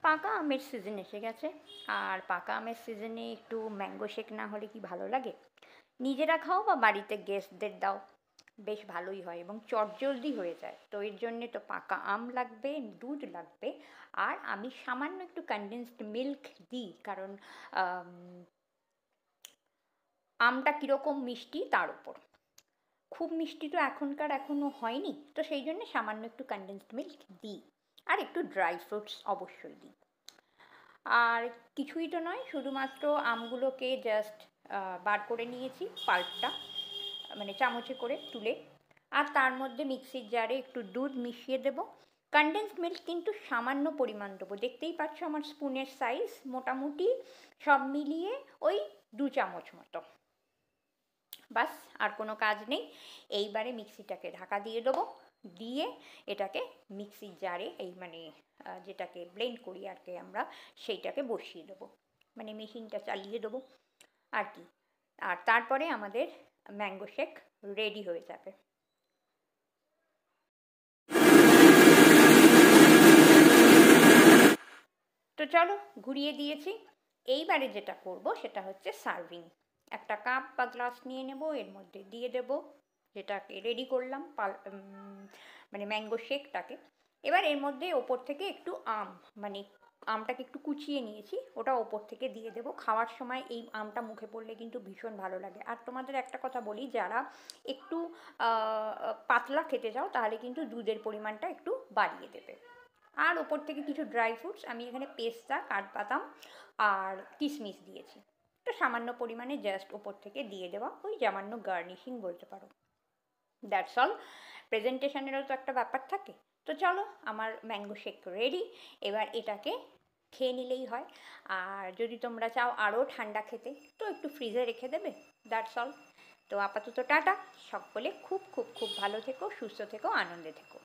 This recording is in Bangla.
পাকা আমের সিজন এসে গেছে, আর পাকা আমের সিজনে একটু ম্যাঙ্গো শেক না হলে কি ভালো লাগে? নিজেরা খাও বা বাড়িতে গেস্টদের দাও, বেশ ভালোই হয় এবং চটজলদি হয়ে যায়। তো এর জন্যে তো পাকা আম লাগবে, দুধ লাগবে, আর আমি সামান্য একটু কনডেন্সড মিল্ক দিই, কারণ আম, আমটা কীরকম মিষ্টি তার উপর। খুব মিষ্টি তো এখনও হয়নি, তো সেই জন্য সামান্য একটু কনডেন্সড মিল্ক দিই, আর একটু ড্রাই ফ্রুটস অবশ্যই দিই। আর কিছুই তো নয়, শুধুমাত্র আমগুলোকে জাস্ট বার করে নিয়েছি পাল্পটা, মানে চামচে করে তুলে, আর তার মধ্যে মিক্সির জারে একটু দুধ মিশিয়ে দেব। কনডেন্সড মিল্ক কিন্তু সামান্য পরিমাণ দেবো, দেখতেই পাচ্ছ আমার স্পুনের সাইজ, মোটামুটি সব মিলিয়ে ওই 2 চামচ মতো। বাস, আর কোনো কাজ নেই। এইবারে মিক্সিটাকে ঢাকা দিয়ে দেবো, দিয়ে এটাকে মিক্সির জারে, এই মানে যেটাকে ব্লেন্ড করি আর কি আমরা, সেইটাকে বসিয়ে দেবো, মানে মেশিনটা চালিয়ে দেবো আর কি। আর তারপরে আমাদের ম্যাঙ্গো শেক রেডি হয়ে যাবে। তো চলো, ঘুরিয়ে দিয়েছি। এইবারে যেটা করব সেটা হচ্ছে সার্ভিং। একটা কাপ বা গ্লাস নিয়ে নেব, এর মধ্যে দিয়ে দেব যেটাকে রেডি করলাম, মানে ম্যাঙ্গো শেকটাকে। এবার এর মধ্যে ওপর থেকে একটু মানে আমটাকে একটু কুচিয়ে নিয়েছি, ওটা ওপর থেকে দিয়ে দেবো। খাওয়ার সময় এই আমটা মুখে পড়লে কিন্তু ভীষণ ভালো লাগে। আর তোমাদের একটা কথা বলি, যারা একটু পাতলা খেতে চাও তাহলে কিন্তু দুধের পরিমাণটা একটু বাড়িয়ে দেবে। আর ওপর থেকে কিছু ড্রাই ফ্রুটস, আমি এখানে পেস্তা, কাঠবাদাম আর কিশমিশ দিয়েছি, তো সামান্য পরিমাণে জাস্ট ওপর থেকে দিয়ে দেওয়া, ওই সামান্য গার্নিশিং বলতে পারো। That's all. প্রেজেন্টেশনেরও তো একটা ব্যাপার থাকে। তো চলো, আমার ম্যাঙ্গো শেক রেডি। এবার এটাকে খেয়ে নিলেই হয়। আর যদি তোমরা চাও আরও ঠান্ডা খেতে, তো একটু ফ্রিজে রেখে দেবে। That's all. তো আপাতত টাটা। সকলে খুব খুব খুব ভালো থেকো, সুস্থ থেকো, আনন্দে থেকো।